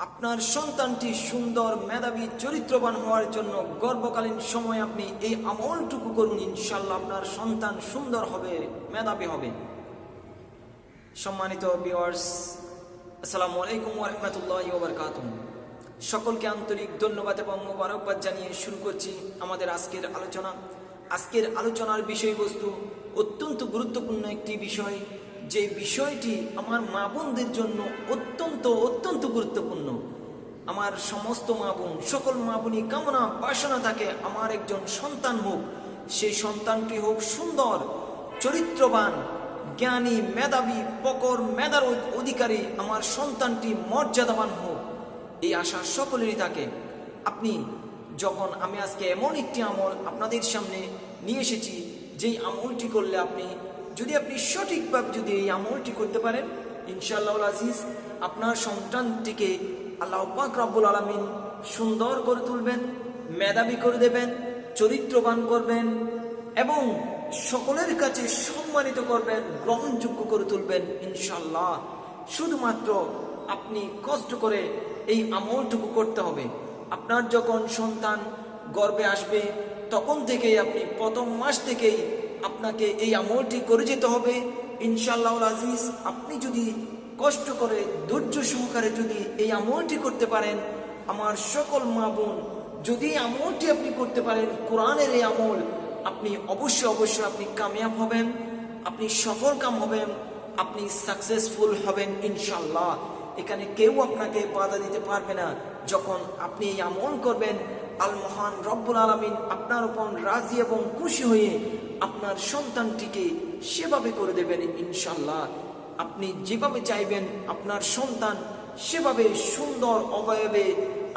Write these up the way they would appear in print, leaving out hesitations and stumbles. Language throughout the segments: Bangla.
আপনার সন্তানটি সুন্দর মেধাবী চরিত্রবান হওয়ার জন্য গর্ভকালীন সময় আপনি এই আমলটুকু করুন, ইনশাল্লাহ আপনার সন্তান সুন্দর হবে, মেধাবী হবে। সম্মানিত ভিউয়ার্স, আসসালামু আলাইকুম ওয়া রাহমাতুল্লাহি ওয়া বারাকাতুহু। সকলকে আন্তরিক ধন্যবাদ এবং মোবারকবাদ জানিয়ে শুরু করছি আমাদের আজকের আলোচনা। আজকের আলোচনার বিষয়বস্তু অত্যন্ত গুরুত্বপূর্ণ একটি বিষয়, যে বিষয়টি আমার মা বোনদের জন্য অত্যন্ত গুরুত্বপূর্ণ। আমার সমস্ত মা বোন, সকল মা বোনই কামনা বাসনা থাকে আমার একজন সন্তান হোক, সেই সন্তানটি হোক সুন্দর, চরিত্রবান, জ্ঞানী, মেধাবী, প্রখর মেধার অধিকারী, আমার সন্তানটি মর্যাদাবান হোক, এই আশা সকলেরই থাকে। যখন আমি আজকে এমন একটি আমল আপনাদের সামনে নিয়ে এসেছি, যেই আমলটি করলে আপনি সঠিকভাবে যদি এই আমলটি করতে পারেন, ইনশাআল্লাহ আজিজ আপনার সন্তানটিকে আল্লাহ পাক রব্বুল আলামিন সুন্দর করে তুলবেন, মেধাবী করে দেবেন, চরিত্রবান করবেন এবং সকলের কাছে সম্মানিত করবেন, গ্রহণযোগ্য করে তুলবেন ইনশাআল্লাহ। শুধুমাত্র আপনি কষ্ট করে এই আমলটুকু করতে হবে। আপনার যখন সন্তান গর্ভে আসবে তখন থেকেই আপনি প্রথম মাস থেকেই আপনাকে এই আমলটি করে যেতে হবে ইনশাআল্লাহ আজিজ। আপনি যদি কষ্ট করে ধৈর্য সহকারে যদি এই আমলটি করতে পারেন, আমার সকল মা বোন, যদি আমলটি আপনি করতে পারেন, কোরআনের এই আমল, আপনি অবশ্যই আপনি কামিয়াব হবেন, আপনি সফল কাম হবেন, আপনি সাকসেসফুল হবেন ইনশাআল্লাহ। এখানে কেউ আপনাকে বাধা দিতে পারবে না। যখন আপনি এই আমল করবেন, আল মহান রব্বুল আলামিন আপনার উপর রাজি এবং খুশি হয়ে আপনার সন্তানটিকে সেভাবে করে দেবেন ইনশাআল্লাহ। আপনি যেভাবে চাইবেন আপনার সন্তান সেভাবে সুন্দর অবয়বে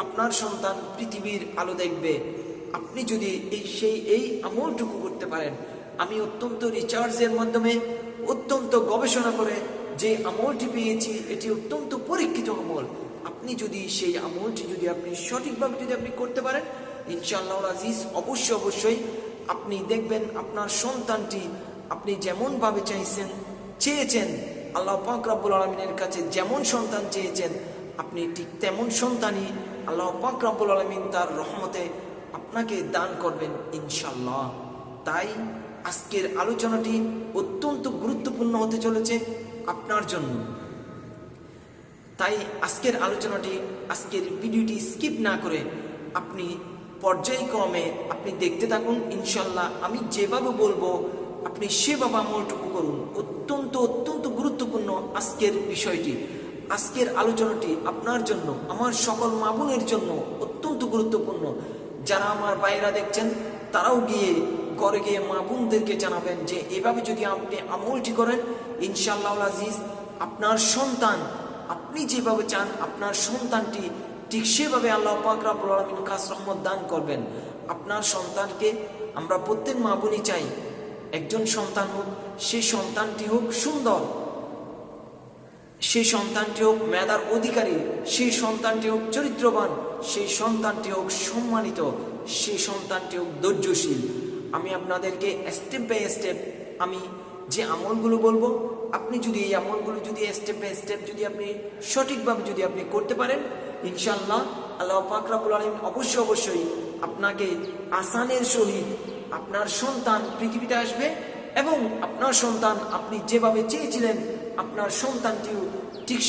আপনার সন্তান পৃথিবীর আলো দেখবে। আপনি যদি এই আমলটুকু করতে পারেন, আমি অত্যন্ত রিসার্চের মাধ্যমে অত্যন্ত গবেষণা করে যে আমলটি পেয়েছি, এটি অত্যন্ত পরীক্ষিত আমল। আপনি যদি সেই আমলটি আপনি সঠিকভাবে আপনি করতে পারেন, ইনশাআল্লাহ আজিজ অবশ্যই আপনি দেখবেন আপনার সন্তানটি আপনি যেমন ভাবে চেয়েছেন, আল্লাহ পাক রব্বুল আলামিনের কাছে যেমন সন্তান চেয়েছেন, আপনি ঠিক তেমন সন্তানই আল্লাহ পাক রব্বুল আলামিন তার রহমতে আপনাকে দান করবেন ইনশাআল্লাহ। তাই আজকের আলোচনাটি অত্যন্ত গুরুত্বপূর্ণ হতে চলেছে আপনার জন্য। তাই আজকের ভিডিওটি স্কিপ না করে আপনি পর্যায়ক্রমে আপনি দেখতে থাকুন ইনশাআল্লাহ। আমি যেভাবে বলবো আপনি সেভাবে আমলটুকু করুন। অত্যন্ত গুরুত্বপূর্ণ আজকের বিষয়টি, আজকের আলোচনাটি আপনার জন্য, আমার সকল মা বোনের জন্য অত্যন্ত গুরুত্বপূর্ণ। যারা আমার বাইরা দেখছেন তারাও ঘরে গিয়ে মা বোনদেরকে জানাবেন যে এভাবে যদি আপনি আমলটি করেন, ইনশাআল্লাহ আজিজ আপনার সন্তান, আপনি যেভাবে চান আপনার সন্তানটি ঠিক সেভাবে আল্লাহ পাক রব্বুল আলামিন খাস রহমত দান করবেন। আপনার সন্তানকে আমরা প্রত্যেক মা বোনই চাই একজন সন্তান হোক, সেই সন্তানটি হোক সুন্দর, সেই সন্তানটি হোক মেধার অধিকারী, সেই সন্তানটি হোক চরিত্রবান, সেই সন্তানটি হোক সম্মানিত, সেই সন্তানটি হোক ধৈর্যশীল। আমি আপনাদেরকে স্টেপ বাই স্টেপ আমি যে আমলগুলো বলবো, আপনি যদি এই আমলগুলো স্টেপ বাই স্টেপ আপনি সঠিকভাবে আপনি করতে পারেন, ইনশাআল্লাহ আল্লাহ পাক রব্বুল আলামিন অবশ্যই আপনাকে আসানের সহিত আপনার সন্তান পৃথিবীতে আসবে এবং আপনার সন্তান আপনি যেভাবে চেয়েছিলেন আপনার সন্তানটিও ঠিক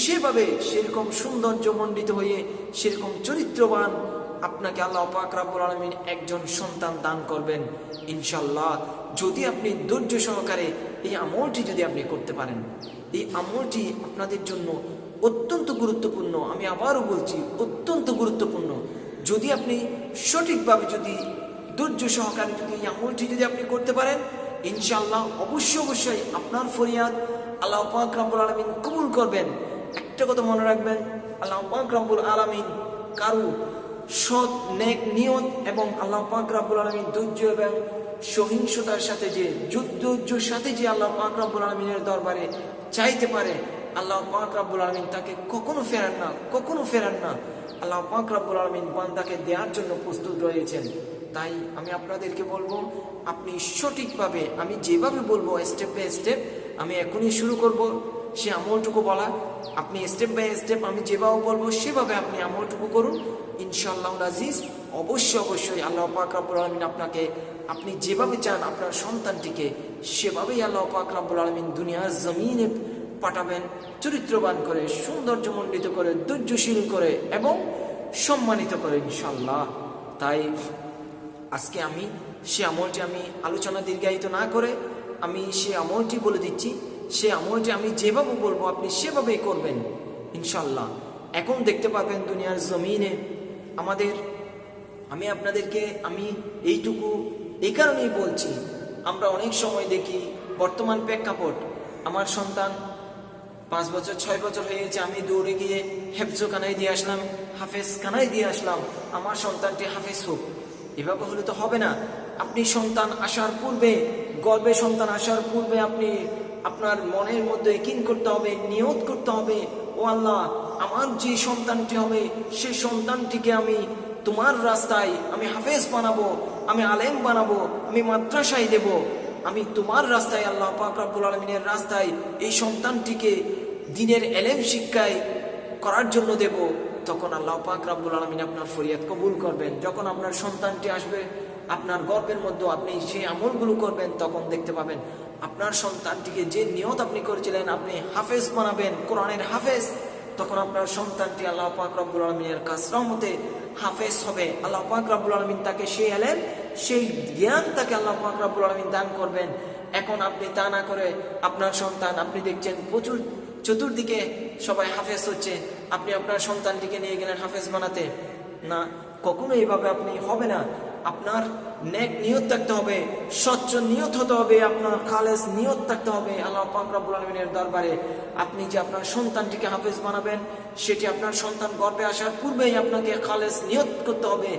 সেরকম সৌন্দর্যমণ্ডিত হয়ে সেরকম চরিত্রবান আপনাকে আল্লাহ পাক রব্বুল আলামিন একজন সন্তান দান করবেন ইনশাআল্লাহ। যদি আপনি ধৈর্য সহকারে এই আমলটি আপনি করতে পারেন, এই আমলটি আপনাদের জন্য অত্যন্ত গুরুত্বপূর্ণ। আমি আবারও বলছি অত্যন্ত গুরুত্বপূর্ণ। যদি আপনি সঠিকভাবে ধৈর্য সহকারে এই আমলটি আপনি করতে পারেন, ইনশাআল্লাহ অবশ্যই আপনার ফরিয়াদ আল্লাহ পাক রব্বুল আলামিন কবুল করবেন। একটা কথা মনে রাখবেন, আল্লাহ পাক রব্বুল আলামিন কারো সৎ নেক নিয়ত এবং আল্লাহ পাক রব্বুল আলামিন ধৈর্য এবং সহিংসতার সাথে ধৈর্যের সাথে আল্লাহ পাক রব্বুল আলামিনের দরবারে চাইতে পারে, আল্লাহ পাক রব্বুল আলামিন তাকে কখনো ফেরান না। আল্লাহ পাক রব্বুল আলামিন বান্দাকে দেওয়ার জন্য প্রস্তুত রয়েছেন। তাই আমি আপনাদেরকে বলবো, আপনি সঠিকভাবে আমি যেভাবে বলবো স্টেপ বাই স্টেপ আমি এখনই শুরু করব। সে আমলটুকু বলা, আপনি স্টেপ বাই স্টেপ আমি যেভাবে বলবো সেভাবে আপনি আমলটুকু করুন। ইনশাআল্লাহ আজিজ, অবশ্যই আল্লাহ পাক রব্বুল আলামিন আপনাকে, আপনি যেভাবে চান আপনার সন্তানটিকে সেভাবেই আল্লাহ পাক রব্বুল আলামিন দুনিয়ার জমিনে পাঠাবেন, চরিত্রবান করে, সৌন্দর্যমণ্ডিত করে, ধৈর্যশীল করে এবং সম্মানিত করে ইনশাআল্লাহ। তাই আজকে আমি সে আমলটি, আমি আলোচনা দীর্ঘায়িত না করে আমি সে আমলটি বলে দিচ্ছি। সে আমলটি আমি যেভাবে বলবো আপনি সেভাবেই করবেন ইনশাআল্লাহ। এখন দেখতে পাবেন দুনিয়ার জমিনে আমি আপনাদেরকে আমি এইটুকু এই কারণেই বলছি, আমরা অনেক সময় দেখি বর্তমান প্রেক্ষাপট, আমার সন্তান 5 বছর 6 বছর হয়ে গেছে, আমি দৌড়ে গিয়ে হেফজখানায় দিয়ে আসলাম, হাফেজখানায় দিয়ে আসলাম, আমার সন্তানটি হাফেজ হোক। এভাবে হলে তো হবে না। আপনি সন্তান আসার পূর্বে, গর্ভে সন্তান আসার পূর্বে আপনি আপনার মনের মধ্যে ইয়াকিন করতে হবে, নিয়ত করতে হবে, ও আল্লাহ, আমার যে সন্তানটি হবে সেই সন্তানটিকে আমি তোমার রাস্তায় আমি হাফেজ বানাবো, আমি আলেম বানাবো, আমি মাদ্রাসায় দেব, আমি তোমার রাস্তায় আল্লাহ পাক রব্বুল আলামিনের রাস্তায় এই সন্তানটিকে দ্বীনের এলেম শিক্ষায় করার জন্য দেব। তখন আল্লাহ পাক রব্বুল আলামিন আপনার ফরিয়াদ কবুল করবেন। যখন আপনার সন্তানটি আসবে আপনার গর্বের মধ্যে, আপনি সেই আমলগুলো করবেন, তখন দেখতে পাবেন আপনার সন্তানটিকে যে নিয়ত আপনি করেছিলেন আপনি হাফেজ বানাবেন, কোরআনের হাফেজ, তখন আপনার সন্তানটি আল্লাহ পাক রব্বুল আলামিনের কাছ রহমতে হাফেজ হবে। আল্লাহ পাক রব্বুল আলামিন তাকে সেই এলেম, সেই জ্ঞান তাকে আল্লাহ পাক রব্বুল আলামিন দান করবেন। এখন আপনি তা না করে আপনার সন্তান, আপনি দেখছেন প্রচুর চতুর্দিকে সবাই হাফেজ হচ্ছে, আপনি আপনার সন্তানটিকে নিয়ে গেলেন হাফেজ বানাতে, না, কখনো এইভাবে আপনি হবে না। আপনার নেক নিয়ত থাকতে হবে, স্বচ্ছ নিয়ত হতে হবে, আপনার খালেস নিয়ত থাকতে হবে আল্লাহ পাক রব্বুল আলামিনের দরবারে। আপনি যে আপনার সন্তানটিকে হাফেজ বানাবেন সেটি আপনার সন্তান গর্ভে আসার পূর্বেই আপনাকে খালেস নিয়ত করতে হবে।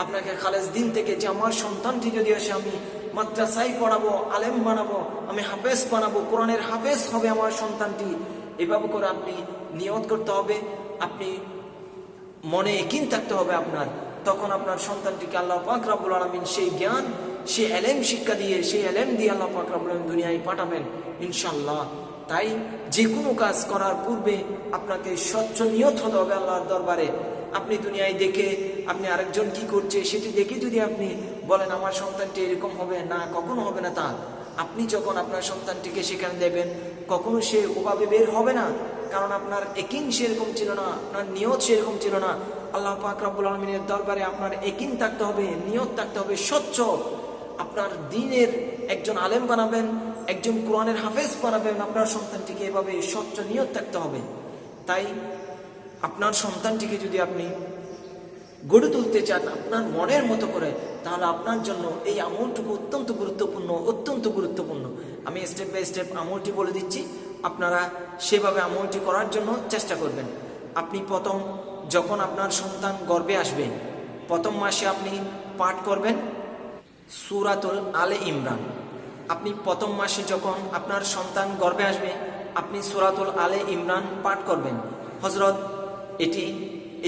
আপনাকে খালেস দিন থেকে যে আমার সন্তানটি যদি আসে আমি মাদ্রাসায় পড়াবো, আলেম বানাবো, আমি হাফেজ বানাবো, কোরআনের হাফেজ হবে আমার সন্তানটি, এভাবে করে আপনি নিয়ত করতে হবে। আপনি মনে ইয়াকিন থাকতে হবে আপনার, তখন আপনার সন্তানটিকে আল্লাহ পাক রব্বুল আলামিন সেই জ্ঞান, সেই এলেম শিক্ষা দিয়ে, সেই এলেম দিয়ে আল্লাহ পাক রব্বুল আলামিন দুনিয়ায় পাঠাবেন ইনশাআল্লাহ। তাই যে কোনো কাজ করার পূর্বে আপনাকে স্বচ্ছ নিয়ত হতে হবে আল্লাহর দরবারে। আপনি দুনিয়ায় দেখে আপনি আরেকজন কি করছে সেটি দেখে যদি আপনি বলেন আমার সন্তানটি এরকম হবে, না, কখনো হবে না তা। আপনি যখন আপনার সন্তানটিকে সেখানে দেবেন কখনো সে ওভাবে বের হবে না, কারণ আপনার ইয়াকিন সেরকম ছিল না, আপনার নিয়ত সেরকম ছিল না। আল্লাহ পাক রব্বুল আলামিনের দরবারে আপনার ইয়াকিন থাকতে হবে, নিয়ত থাকতে হবে স্বচ্ছ। আপনার দ্বীনের একজন আলেম বানাবেন, একজন কোরআনের হাফেজ বানাবেন আপনার সন্তানটিকে, এভাবে স্বচ্ছ নিয়ত থাকতে হবে। তাই আপনার সন্তানটিকে যদি আপনি গড়ে তুলতে চান আপনার মনের মতো করে, তাহলে আপনার জন্য এই আমলটুকু অত্যন্ত গুরুত্বপূর্ণ। আমি স্টেপ বাই স্টেপ আমলটি বলে দিচ্ছি, আপনারা সেভাবে আমলটি করার জন্য চেষ্টা করবেন। আপনি প্রথম যখন আপনার সন্তান গর্ভে আসবে প্রথম মাসে আপনি পাঠ করবেন সূরাতুল আলে ইমরান। আপনি প্রথম মাসে যখন আপনার সন্তান গর্ভে আসবে আপনি সূরাতুল আলে ইমরান পাঠ করবেন। হযরত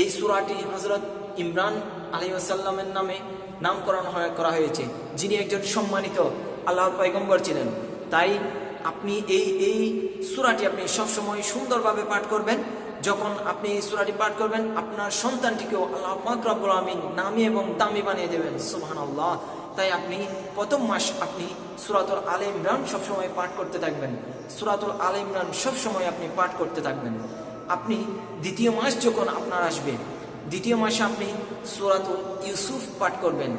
এই সূরাটি হযরত ইমরান আলাইহিস সালামের নামে নামকরণ করা হয়েছে, যিনি একজন সম্মানিত আল্লাহর পয়গম্বর ছিলেন। তাই আপনি এই সূরাটি আপনি সবসময় সুন্দরভাবে পাঠ করবেন। যখন আপনি এই সূরাটি পাঠ করবেন আপনার সন্তানটিকেও আল্লাহ পাক রব্বুল আলামিন নামী এবং দামি বানিয়ে দেবেন, সুবহানাল্লাহ। তাই আপনি প্রথম মাস আপনি সূরাতুল আলে ইমরান সবসময় পাঠ করতে থাকবেন, সূরাতুল আলে ইমরান সবসময় আপনি পাঠ করতে থাকবেন। আপনি দ্বিতীয় মাস যখন আপনার আসবে দ্বিতীয় মাসে আপনি সূরাতুল ইউসুফ পাঠ করবেন,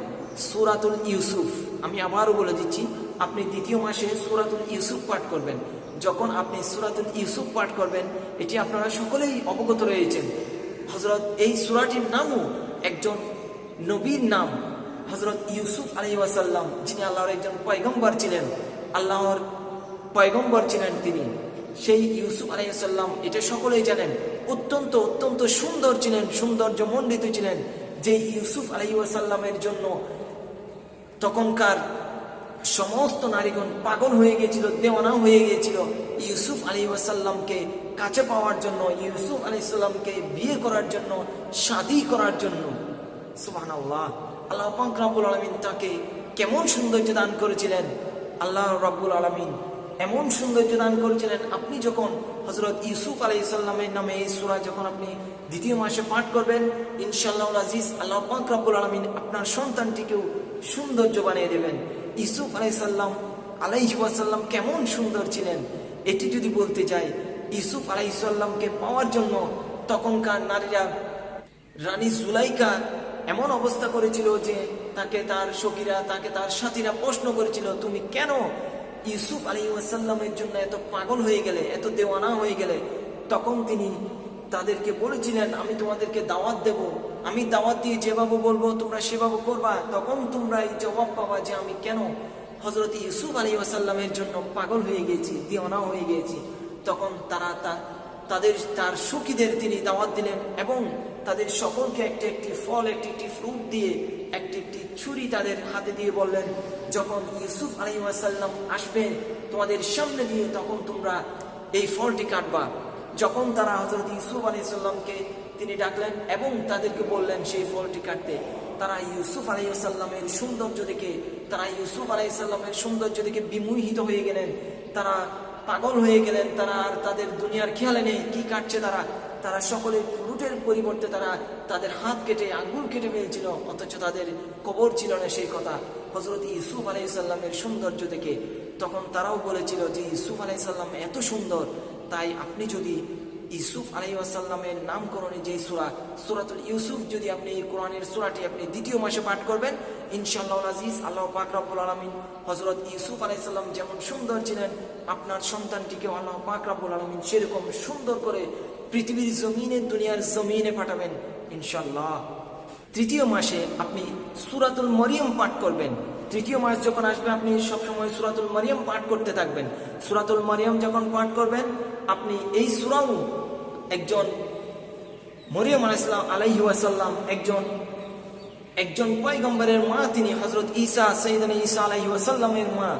সূরাতুল ইউসুফ। আমি আবারও বলে দিচ্ছি, আপনি দ্বিতীয় মাসে সূরাতুল ইউসুফ পাঠ করবেন। যখন আপনি সূরাতুল ইউসুফ পাঠ করবেন এটি আপনারা সকলেই অবগত রয়েছেন, হযরত এই সূরাটির নামও একজন নবীর নাম, হযরত ইউসুফ আলাইহিস সালাম, যিনি আল্লাহর একজন পয়গম্বর ছিলেন, আল্লাহর পয়গম্বর ছিলেন তিনি। সেই ইউসুফ আলাইহিস সালাম এটা সকলেই জানেন, অত্যন্ত সুন্দর ছিলেন, সৌন্দর্যমণ্ডিত ছিলেন। যে ইউসুফ আলাইহিস সালামের জন্য তখনকার সমস্ত নারীগণ পাগল হয়ে গিয়েছিল, দেওয়ানা হয়ে গিয়েছিল ইউসুফ আলাইহিস সালামকে কাছে পাওয়ার জন্য, ইউসুফ আলাইহিস সালামকে বিয়ে করার জন্য, শাদী করার জন্য। সুবহানাল্লাহ, আল্লাহ পাক রব্বুল আলামিন তাকে কেমন সৌন্দর্য দান করেছিলেন। আল্লাহ রব্বুল আলামিন এমন সৌন্দর্য দান করেছিলেন। আপনি যখন হযরত ইউসুফ আলাইহিস সালামের নামে এই সূরা যখন আপনি দ্বিতীয় মাসে পাঠ করবেন, ইনশাআল্লাহ আজিজ আল্লাহ পাক রব্বুল আলামিন আপনার সন্তানটিকেও সৌন্দর্য বানিয়ে দেবেন। ইউসুফ আলাইহিস সালাম কেমন সুন্দর ছিলেন এটি যদি বলতে যাই, ইউসুফ আলাইহিস সালামকে পাওয়ার জন্য তখনকার নারীরা রানী জুলাইখা এমন অবস্থা করেছিল যে তাকে তার সখীরা, তাকে তার সাথীরা প্রশ্ন করেছিল, তুমি কেন ইউসুফ আলাইহিস সালামের জন্য এত পাগল হয়ে গেলে, এত দেওয়ানা হয়ে গেলে? তখন তিনি তাদেরকে বলেছিলেন, আমি তোমাদেরকে দাওয়াত দেব, আমি দাওয়াত দিয়ে যেভাবে বলবো তোমরা সেভাবে করবা, তখন তোমরা এই জবাব পাবা যে আমি কেন হযরত ইউসুফ আলাইহিস সালামের জন্য পাগল হয়ে গেছি, দেওয়ানা হয়ে গেছি। তখন তার সখীদের তিনি দাওয়াত দিলেন এবং তাদের সকলকে একটি ফল, একটি ফ্রুট দিয়ে, একটি ছুরি তাদের হাতে দিয়ে বললেন, যখন ইউসুফ আলাইহিস সালাম আসবে তোমাদের সামনে দিয়ে তখন তোমরা এই ফলটি কাটবা। যখন তারা হযরত ইউসুফ আলাইহিস সালামকে তিনি ডাকলেন এবং তাদেরকে বললেন সেই ফলটি কাটতে, তারা ইউসুফ আলাইহিস সালামের সৌন্দর্য দেখে বিমোহিত হয়ে গেলেন, তারা পাগল হয়ে গেলেন, তারা আর তাদের দুনিয়ার খেয়ালে নেই কি কাটছে তারা সকলে ফ্রুটের পরিবর্তে তাদের হাত কেটে আঙ্গুল কেটে ফেলছিল, অথচ তাদের কবর ছিল না সেই কথা হযরত ইউসুফ আলাইহিস সালামের সৌন্দর্য দেখে। তখন তারাও বলেছিল যে ইউসুফ আলাইহিস সালাম এত সুন্দর, তাই আপনি যদি ইউসুফ আলাইহিস সালামের নামকরণে যে সূরাতুল ইউসুফ যদি আপনি এই কোরআনের সূরাটি আপনি দ্বিতীয় মাসে পাঠ করবেন, ইনশাআল্লাহ আজিজ আল্লাহ পাক রব্বুল আলামিন হযরত ইউসুফ আলাইহিস সালাম যেমন সুন্দর ছিলেন, আপনার সন্তানটিকে আল্লাহ পাক রব্বুল আলামিন সেরকম সুন্দর করে পৃথিবীর জমিনে, দুনিয়ার জমিনে পাঠাবেন ইনশাআল্লাহ। তৃতীয় মাসে আপনি সূরাতুল মরিয়ম পাঠ করবেন। তৃতীয় মাস যখন আসবে আপনি সবসময় সূরাতুল মরিয়ম পাঠ করতে থাকবেন। সূরাতুল মরিয়ম যখন পাঠ করবেন, আপনি এই সূরাও একজন মরিয়ম আলাইহিস সালাম একজন পয়গম্বরের মা, তিনি হযরত সাইয়েদনা ঈসা আলাইহিস সালামের মা,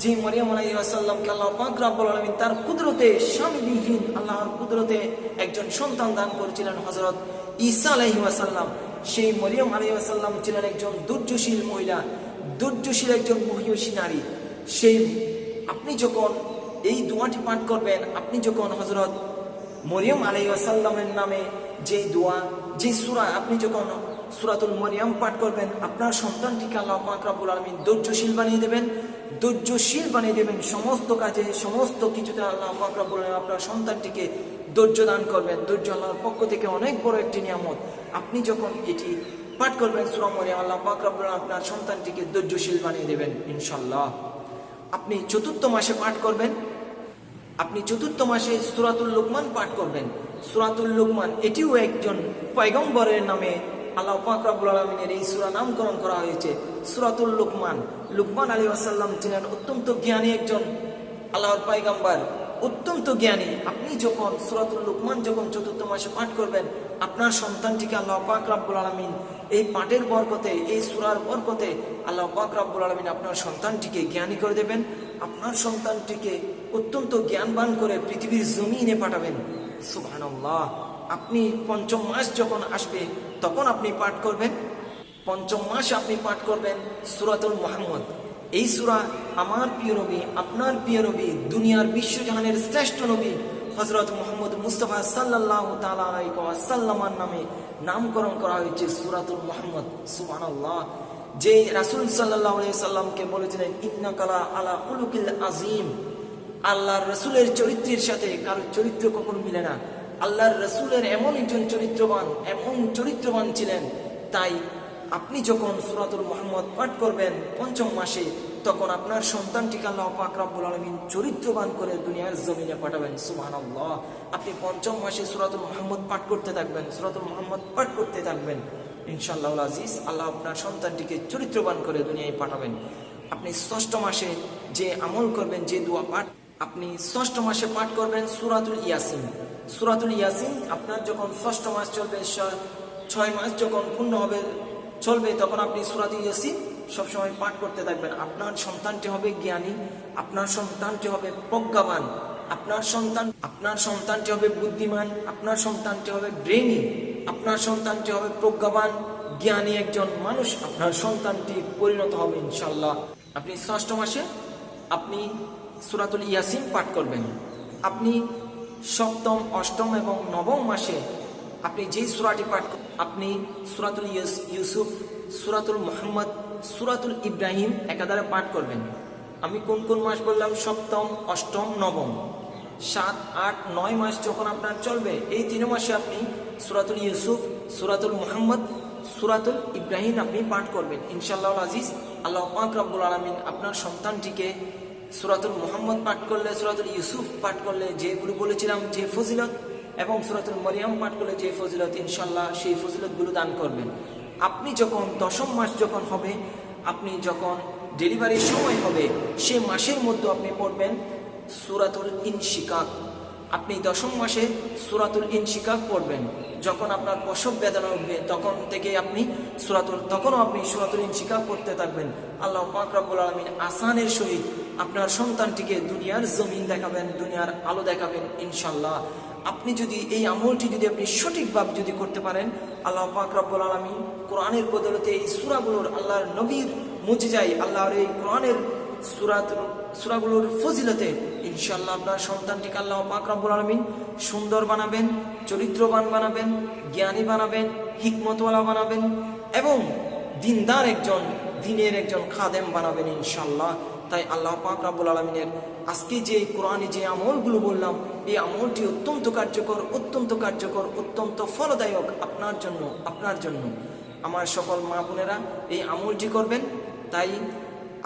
যে মরিয়ম আলাইহিস সালামকে আল্লাহ পাক রব্বুল আলামিন তার কুদরতে, স্বামীবিহীন আল্লাহর কুদরতে একজন সন্তান দান করেছিলেন হযরত ঈসা আলাইহিস সালাম। সেই মরিয়ম আলাইহিস সালাম ছিলেন একজন ধৈর্যশীল মহিলা, ধৈর্যশীল একজন মহিষী নারী। সেই আপনি যখন এই দোয়াটি পাঠ করবেন, আপনি যখন হযরত মরিয়ম আলাইহিস সালামের নামে যে দোয়া, যে সূরা, আপনি যখন সূরাতুল মরিয়ম পাঠ করবেন, আপনার সন্তানটিকে আল্লাহ পাক রব্বুল আলামিন ধৈর্যশীল বানিয়ে দেবেন সমস্ত কাজে, সমস্ত কিছুতে আল্লাহ পাক রব্বুল আলামিন আপনার সন্তানটিকে ধৈর্য দান করবেন। ধৈর্য আল্লাহর পক্ষ থেকে অনেক বড় একটি নিয়ামত। আপনি যখন এটি পাঠ করবেন সূরা মরিয়ম, আল্লাহ পাক রব্বুল আলামিন আপনার সন্তানটিকে ধৈর্যশীল বানিয়ে দেবেন ইনশাআল্লাহ। আপনি চতুর্থ মাসে পাঠ করবেন, আপনি চতুর্থ মাসে সূরাতুল লুকমান পাঠ করবেন। সূরাতুল লুকমান এটিও একজন পয়গম্বরের নামে আল্লাহ পাক রব্বুল আলামিনের এই সূরা নামকরণ করা হয়েছে সূরাতুল লুকমান আলাইহিস সালাম ছিলেন অত্যন্ত জ্ঞানী একজন আল্লাহর পয়গম্বর, অত্যন্ত জ্ঞানী। আপনি যখন সূরাতুল লুকমান যখন চতুর্থ মাসে পাঠ করবেন, আপনার সন্তানটিকে আল্লাহ পাক রব্বুল আলামিন এই পাঠের বরকতে, এই সূরার বরকতে আল্লাহ পাক রব্বুল আলামিন আপনার সন্তানটিকে জ্ঞানী করে দেবেন, আপনার সন্তানটিকে অত্যন্ত জ্ঞানবান করে পৃথিবীর জমিনে পাঠাবেন। সুবহানাল্লাহ। আপনি পঞ্চম মাস যখন আসবে তখন আপনি পাঠ করবেন, পঞ্চম মাস আপনি পাঠ করবেন সূরাতুল মুহাম্মদ। এই সূরা আমার প্রিয় নবী, আপনার প্রিয় নবী, দুনিয়ার বিশ্বজাহানের শ্রেষ্ঠ নবী হযরত মুহাম্মদ মুস্তাফা সাল্লাল্লাহু তাআলা আলাইহি ওয়াসাল্লামের নামে নামকরণ করা হয়েছে সূরাতুল মুহাম্মদ। সুবহানাল্লাহ। যে রাসূল সাল্লাল্লাহু আলাইহি সাল্লামকে বলেছিলেন, ইন্নাকা আলা খুলুকিল আযীম। আল্লাহর রাসূলের চরিত্রের সাথে কারো চরিত্র কখনো মিলে না। আল্লাহর রাসূলের এমন একজন চরিত্রবান ছিলেন। তাই আপনি যখন সূরাতুল মুহাম্মদ পাঠ করবেন পঞ্চম মাসে, তখন আপনার সন্তানটিকে আল্লাহ পাক রব্বুল আলামিন চরিত্রবান করে দুনিয়ার জমিনে পাঠাবেন। সুবহানাল্লাহ। আপনি পঞ্চম মাসে সূরাতুল মুহাম্মদ পাঠ করতে থাকবেন ইনশাআল্লাহ আজিজ, আল্লাহ আপনার সন্তানটিকে চরিত্রবান করে দুনিয়ায় পাঠাবেন। আপনি ষষ্ঠ মাসে যে আমল করবেন, যে দোয়া পাঠ, আপনি ষষ্ঠ মাসে পাঠ করবেন সূরাতুল ইয়াসিন। আপনার যখন ষষ্ঠ মাস চলবে, 6 মাস যখন পূর্ণ হবে চলবে, তখন আপনি সূরাতুল ইয়াসিন সবসময় পাঠ করতে থাকবেন। আপনার সন্তানটি হবে জ্ঞানী, আপনার সন্তানটি হবে প্রজ্ঞাবান, আপনার সন্তানটি হবে বুদ্ধিমান, আপনার সন্তানটি হবে ব্রেনি, আপনার সন্তানটি হবে প্রজ্ঞাবান, জ্ঞানী একজন মানুষ আপনার সন্তানটি পরিণত হবে ইনশাআল্লাহ। আপনি ষষ্ঠ মাসে আপনি সূরাতুল ইয়াসিন পাঠ করবেন। আপনি সপ্তম, অষ্টম এবং নবম মাসে আপনি যেই সূরাটি পাঠ আপনি সূরাতুল ইউসুফ, সূরাতুল মুহাম্মদ, সূরাতুল ইব্রাহিম একাধারে পাঠ করবেন। আমি কোন কোন মাস বললাম? সপ্তম, অষ্টম, নবম। 7, 8, 9 মাস যখন আপনার চলবে, এই 3 মাসে আপনি সূরাতুল ইউসুফ, সূরাতুল মুহাম্মদ, সূরাতুল ইব্রাহিম আপনি পাঠ করবেন ইনশাআল্লাহ আজিজ। আল্লাহ পাক রব্বুল আলামিন আপনার সন্তানটিকে সূরাতুল মুহাম্মদ পাঠ করলে, সূরাতুল ইউসুফ পাঠ করলে যেগুলো বলেছিলাম যে ফজিলত, এবং সূরাতুল মরিয়ম পাঠ করলে যে ফজিলত, ইনশাআল্লাহ সেই ফজিলতগুলো দান করবেন। আপনি যখন 10ম মাস যখন হবে, আপনি যখন ডেলিভারির সময় হবে, সেই মাসের মধ্যে আপনি পড়বেন সূরাতুল ইনশিকাক। আপনি 10ম মাসে সূরাতুল ইনশিকাক পড়বেন। যখন আপনার প্রসব বেদনা উঠবে তখন থেকে আপনি তখনও আপনি সূরাতুল ইনশিকাক পড়তে থাকবেন। আল্লাহ পাক রব্বুল আলামিন আসানের সহিত আপনার সন্তানটিকে দুনিয়ার জমিন দেখাবেন, দুনিয়ার আলো দেখাবেন ইনশাআল্লাহ। আপনি যদি এই আমলটি যদি আপনি সঠিকভাবে যদি করতে পারেন, আল্লাহ পাক রব্বুল আলামিন কোরআনের বদৌলতে এই সূরাগুলোর, আল্লাহর নবীর মুজিজায়, আল্লাহর এই কোরআনের সূরাগুলোর ফজিলতে ইনশাআল্লাহ আপনার সন্তানটিকে আল্লাহ পাক রব্বুল আলামিন সুন্দর বানাবেন, চরিত্রবান বানাবেন, জ্ঞানী বানাবেন, হিকমতওয়ালা বানাবেন এবং দিনের একজন খাদেম বানাবেন ইনশাআল্লাহ। তাই আল্লাহ পাক রব্বুল আলামিনের আজকে যে কোরআনে যে আমলগুলো বললাম, এই আমলটি অত্যন্ত কার্যকর, অত্যন্ত ফলদায়ক আপনার জন্য। আমার সকল মা বোনেরা এই আমলটি করবেন। তাই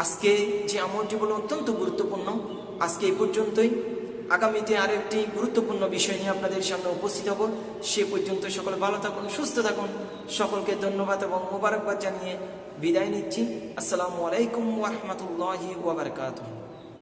আজকে যে আমলটি বললাম অত্যন্ত গুরুত্বপূর্ণ। আজকে এই পর্যন্তই। আগামীতে আরেকটি গুরুত্বপূর্ণ বিষয় নিয়ে আপনাদের সামনে উপস্থিত হব। সে পর্যন্ত সকলে ভালো থাকুন, সুস্থ থাকুন। সকলকে ধন্যবাদ এবং মোবারকবাদ জানিয়ে বিদায় নিচ্ছি। আসসালামু আলাইকুম ওয়া রাহমাতুল্লাহি ওয়া বারাকাতুহু।